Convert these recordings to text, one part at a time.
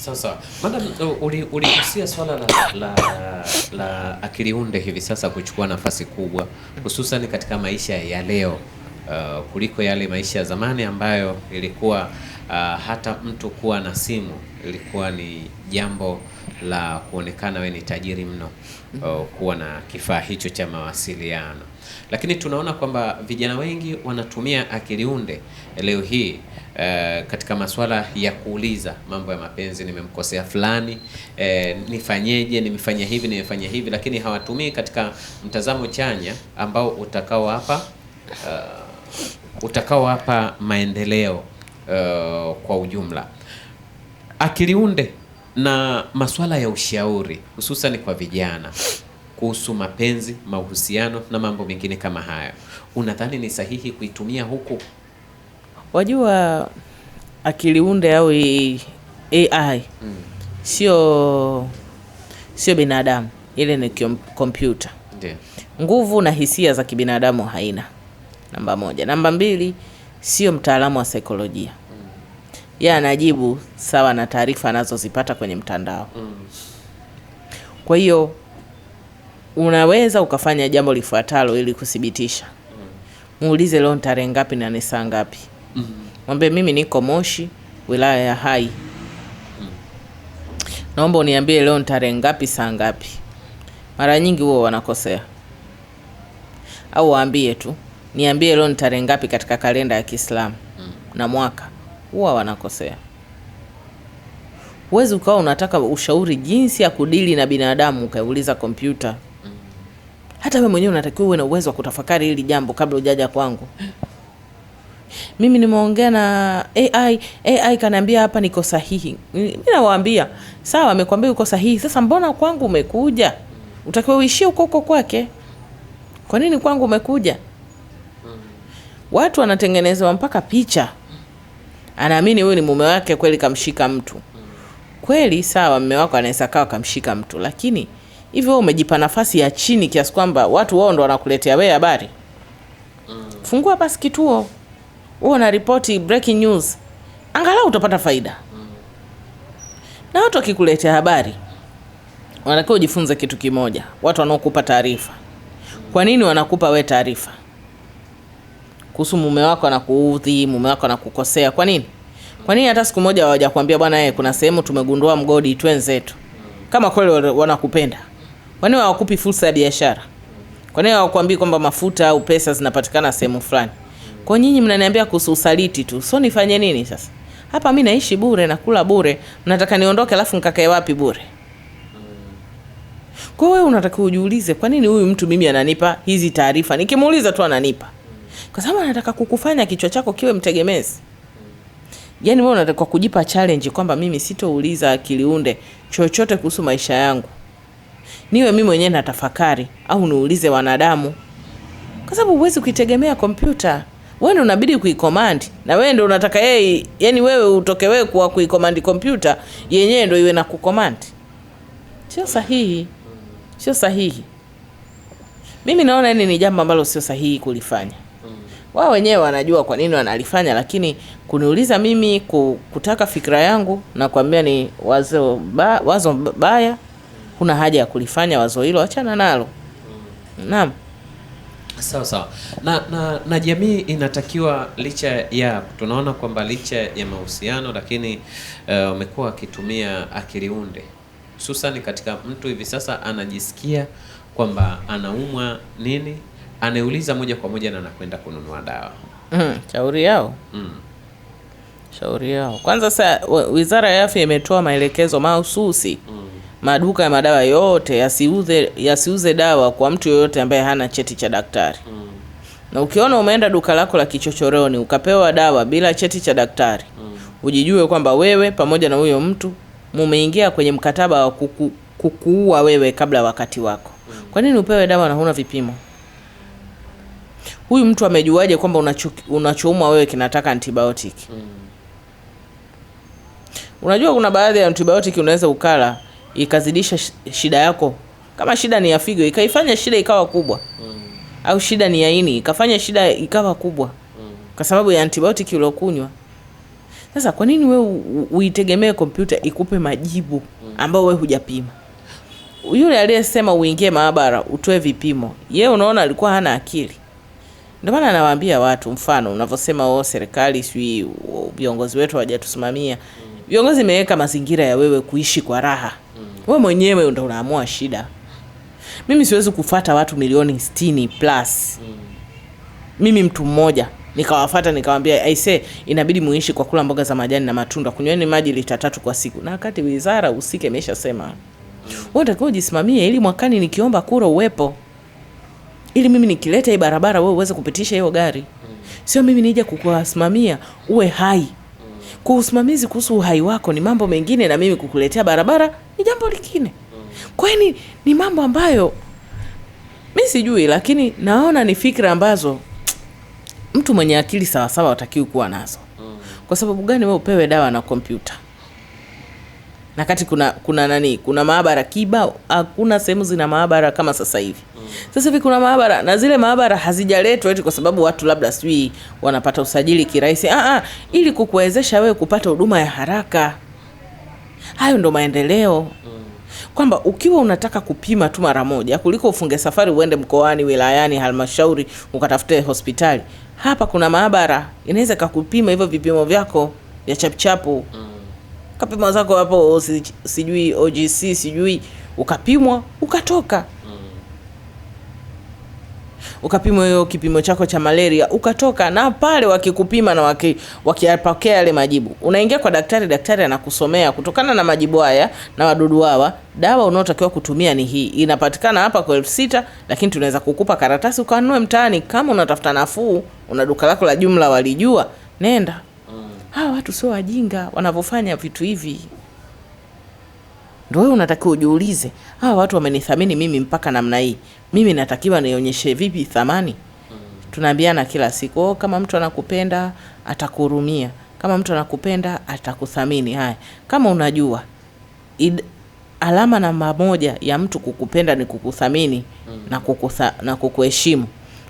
Sasa madam, uligusia swala la akili unde hivi sasa kuchukua nafasi kubwa hususan katika maisha ya leo, kuliko yale maisha ya zamani ambayo ilikuwa hata mtu kuwa na simu ilikuwa ni jambo la kuonekana we ni tajiri mno, kuwa na kifaa hicho cha mawasiliano. Lakini tunaona kwamba vijana wengi wanatumia akili unde leo hii katika masuala ya kuuliza mambo ya mapenzi, nimemkosea fulani, nifanyeje, nimefanya hivi, nimefanya hivi, lakini hawatumii katika mtazamo chanya ambao utakao hapa maendeleo kwa ujumla. Akili unde na masuala ya ushauri hususan kwa vijana kuhusu mapenzi, mahusiano na mambo mengine kama hayo, unadhani ni sahihi kuitumia huku? Wajua akili unde au AI sio binadamu, ile ni kompyuta. Ndiyo. Nguvu na hisia za kibinadamu haina. Namba moja. Namba mbili, sio mtaalamu wa saikolojia. Yeye anajibu sawa na taarifa anazozipata kwenye mtandao. Kwa hiyo unaweza ukafanya jambo lifuatalo ili kuthibitisha. Muulize leo tarehe ngapi na ni saa ngapi. Mwambie mimi niko Moshi, wilaya ya Hai. Naomba uniambie leo tarehe ngapi, saa ngapi. Mara nyingi huwa wanakosea. Au waambie tu, niambie leo tarehe ngapi katika kalenda ya Kiislamu na mwaka. Huwa wanakosea. Huwezi ukawa unataka ushauri jinsi ya kudili na binadamu ukauliza kompyuta. Hata wewe mwenyewe unatakiwa uwe na uwezo wa kutafakari hili jambo kabla hujaja kwangu. Mimi nimeongea na AI kaniambia hapa niko sahihi. Mimi nawaambia, sawa amekwambia uko sahihi. Sasa mbona kwangu umekuja? Utakiwa uishie huko kwake. Kwa nini kwangu umekuja? Watu wanatengenezwa mpaka picha. Anaamini wewe ni mume wake kweli kamshika mtu. Kweli sawa mume wako anaweza kawa kamshika mtu, lakini hivyo wewe umejipa nafasi ya chini kiasi kwamba watu wao ndo wanakuletea wewe habari. Fungua basi kituo. Wewe una ripoti breaking news. Angalau utapata faida. Na watu wakikuletea habari, wanatakiwa ujifunze kitu kimoja. Watu wanaokupa taarifa, kwa nini wanakupa we taarifa? Kuhusu mume wako anakuudhi, mume wako anakukosea, kwa nini? Kwa nini hata siku moja hawajakwambia bwana kuna sehemu tumegundua mgodi twenzetu? Kama kweli wanakupenda. Kwa nini hawakupi fursa ya biashara? Kwa nini hawakwambii kwamba mafuta au pesa zinapatikana sehemu fulani? Kwa nyinyi mnaniambia kuhusu usaliti tu. So nifanye nini sasa? Hapa mimi naishi bure na kula bure. Mnataka niondoke alafu nikakae wapi bure? Kwa wewe unataka ujiulize kwa nini huyu mtu mimi ananipa hizi taarifa? Nikimuuliza tu ananipa. Kwa sababu anataka kukufanya kichwa chako kiwe mtegemezi. Yaani wewe unataka kujipa challenge kwamba mimi sitouliza akili unde chochote kuhusu maisha yangu. Niwe mimi mwenyewe natafakari au niulize wanadamu. Kwa sababu huwezi kuitegemea kompyuta. Wewe ndio unabidi kuicommand na wewe ndio unataka yeye, yani wewe utoke wewe kwa kuicommand kompyuta, yenyewe ndio iwe na kucommand. Sio sahihi. Sio sahihi. Mimi naona ni jambo ambalo sio sahihi kulifanya. Wao wenyewe wanajua kwa nini wanalifanya, lakini kuniuliza mimi kutaka fikra yangu na kuambia ni wazo baya, kuna haja ya kulifanya wazo hilo, achana nalo. Naam. Sawa. Na jamii inatakiwa, licha ya tunaona kwamba licha ya mahusiano, lakini wamekuwa wakitumia akili unde. Hususan katika mtu hivi sasa anajisikia kwamba anaumwa nini, anauliza moja kwa moja na anakwenda kununua dawa. Shauri yao. Shauri yao. Kwanza sasa Wizara ya Afya imetoa maelekezo mahususi. Maduka ya madawa yote yasiuze dawa kwa mtu yoyote ambaye hana cheti cha daktari. Na ukiona umeenda duka lako la kichochoroni ukapewa dawa bila cheti cha daktari, ujijue kwamba wewe pamoja na huyo mtu mumeingia kwenye mkataba wa kukuua wewe kabla wakati wako. Kwa nini upewe dawa na huna vipimo? Huyu mtu amejuaje kwamba unachoumwa wewe kinataka antibiotic? Unajua kuna baadhi ya antibiotic unaweza ukala ikazidisha shida yako. Kama shida ni ya figo ikaifanya shida ikawa kubwa. Au shida ni ya ini ikafanya shida ikawa kubwa. Kwa sababu ya antibiotic uliokunywa. Sasa kwa nini wewe uitegemee kompyuta ikupe majibu ambayo wewe hujapima? Yule aliyesema uingie maabara utoe vipimo, yeye unaona alikuwa hana akili? Ndio maana anawaambia watu, mfano unavyosema serikali sio viongozi wetu hawajatusimamia. Viongozi imeweka mazingira ya wewe kuishi kwa raha. Wewe mwenyewe ndio unaamua shida. Mimi siwezi kufuata watu milioni 60 plus. Mimi mtu mmoja nikawafuata nikawaambia aise, inabidi muishi kwa kula mboga za majani na matunda, kunyweni maji lita 3 kwa siku. Na wakati wizara usike imeshasema. Wewe unatakiwa ujisimamie ili mwakani nikiomba kura uwepo. Ili mimi nikileta hii barabara wewe uweze kupitisha hiyo gari. Sio mimi nije kukusimamia uwe hai. Kwa usimamizi kuhusu uhai wako ni mambo mengine, na mimi kukuletea barabara ni jambo lingine. Kwa hiyo ni mambo ambayo mimi sijui, lakini naona ni fikra ambazo mtu mwenye akili sawa sawa hatakiwi kuwa nazo. Kwa sababu gani wewe upewe dawa na kompyuta? Na kati kuna maabara kibao, hakuna sehemu zina maabara kama sasa hivi. Sasa hivi kuna maabara, na zile maabara hazijaletwa eti kwa sababu watu labda sijui wanapata usajili kirahisi. Ili kukuwezesha wewe kupata huduma ya haraka. Hayo ndo maendeleo. Kwamba ukiwa unataka kupima tu mara moja kuliko ufunge safari uende mkoani, wilayani, halmashauri ukatafute hospitali. Hapa kuna maabara inaweza kukupima hivyo vipimo vyako ya chapchapu. Kapima zako hapo sijui OGC sijui, ukapimwa ukatoka. Ukapimwa hiyo kipimo chako cha malaria ukatoka, na pale wakikupima na wakiyapokea yale majibu, unaingia kwa daktari anakusomea kutokana na majibu haya na wadudu hawa, dawa unaotakiwa kutumia ni hii, inapatikana hapa kwa 6,000, lakini tunaweza kukupa karatasi ukanunue mtaani kama unatafuta nafuu, una duka lako la jumla walijua, nenda. Hawa watu sio wajinga wanavyofanya vitu hivi. Ndio wewe unatakiwa ujiulize, hawa watu wamenithamini mimi mpaka namna hii, mimi natakiwa nionyeshe vipi thamani? Tunaambiana kila siku, kama mtu anakupenda atakuhurumia, kama mtu anakupenda atakuthamini. Haya, kama unajua alama namba 1 ya mtu kukupenda ni kukuthamini na kukuheshimu,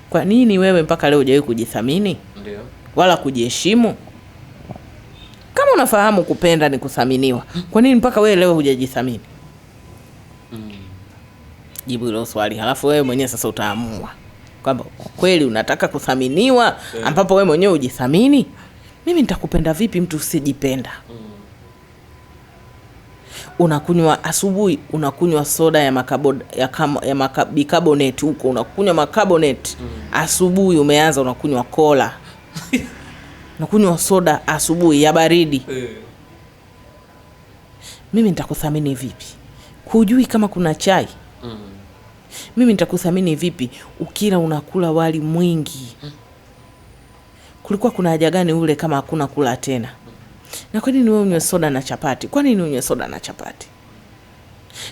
kwa nini wewe mpaka leo hujawahi kujithamini? Ndio. Wala kujiheshimu? Kama unafahamu kupenda ni kuthaminiwa, kwa nini mpaka wewe leo hujajithamini? Jibu hilo swali, halafu wewe mwenyewe sasa utaamua kwamba kweli unataka kuthaminiwa, ambapo wewe mwenyewe hujithamini. Mimi nitakupenda vipi mtu usijipenda? Unakunywa asubuhi, unakunywa soda ya bicarbonate huko, unakunywa macarbonate asubuhi, umeanza unakunywa cola. Nakunywa soda asubuhi ya baridi. Mimi nitakuthamini vipi? Hujui kama kuna chai? Mimi nitakuthamini vipi ukila unakula wali mwingi? Kulikuwa kuna haja gani ule kama hakuna kula tena? Na kwa nini wewe unywe soda na chapati? Kwa nini unywe soda na chapati?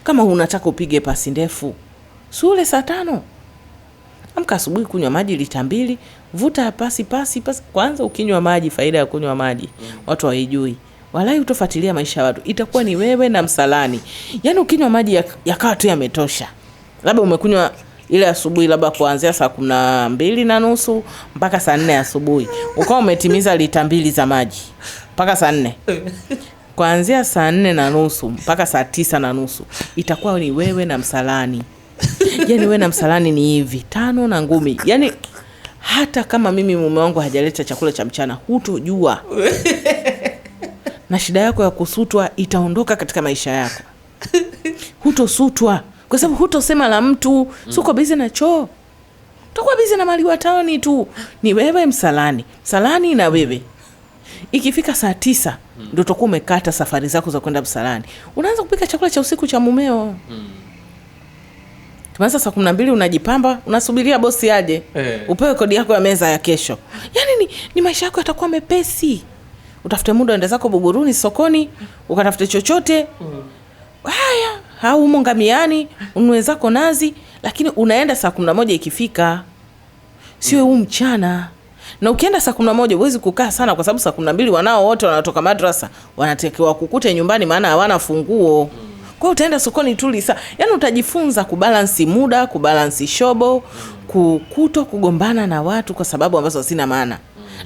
Kama unataka upige pasi ndefu, sule saa 5. Amka asubuhi, kunywa maji lita 2, vuta pasi. Kwanza ukinywa maji, faida ya kunywa maji watu hawaijui. Walai utofuatilia maisha ya watu, itakuwa ni wewe na msalani. Yaani ukinywa maji yakawa tu yametosha. Labda umekunywa ile asubuhi labda kuanzia saa 12:30 mpaka saa 4 asubuhi. Ukawa umetimiza lita 2 za maji mpaka saa 4. Kuanzia saa 4:30 mpaka saa 9:30 itakuwa ni wewe na msalani. Yaani wewe na msalani ni hivi 5 na ngumi. Yaani hata kama mimi mume wangu hajaleta chakula cha mchana, hutojua. Na shida yako ya kusutwa itaondoka katika maisha yako. Hutosutwa kwa sababu hutosema la mtu, suko busy na choo. Utakuwa busy na mali wa taoni tu. Ni wewe msalani na wewe. Ikifika saa 9 ndio utakuwa umekata safari zako za kwenda msalani. Unaanza kupika chakula cha usiku cha mumeo. Tumeanza saa 12 unajipamba, unasubiria bosi aje. Upewe kodi yako ya meza ya kesho. Yaani ni maisha yako yatakuwa mepesi. Utafute muda uende zako Buguruni sokoni, ukatafute chochote. Haya, au Ngamiani, ununue zako nazi, lakini unaenda saa 11 ikifika. Sio mchana. Na ukienda saa 11 huwezi kukaa sana kwa sababu saa 12 wanao wote wanatoka madrasa, wanatakiwa kukute nyumbani maana hawana funguo. Kwa utaenda sokoni tu lisa. Yaani utajifunza kubalansi muda, kubalansi shobo, kugombana na watu kwa sababu ambazo hazina maana.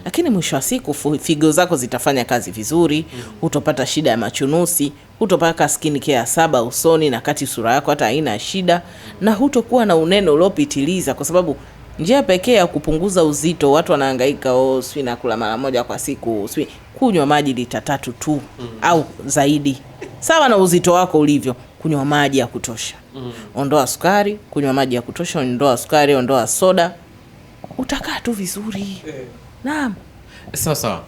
Lakini mwisho wa siku figo zako zitafanya kazi vizuri, hutopata shida ya machunusi, hutopaka skin care 7 usoni na kati sura yako hata haina shida, na hutokuwa na unene uliopitiliza, kwa sababu njia pekee ya kupunguza uzito, watu wanahangaika swi nakula mara moja kwa siku, swi kunywa maji lita 3 tu au zaidi. Sawa na uzito wako ulivyo, kunywa maji ya kutosha. Ondoa sukari, kunywa maji ya kutosha, ondoa sukari, ondoa soda. Utakaa tu vizuri. Naam. Sawa.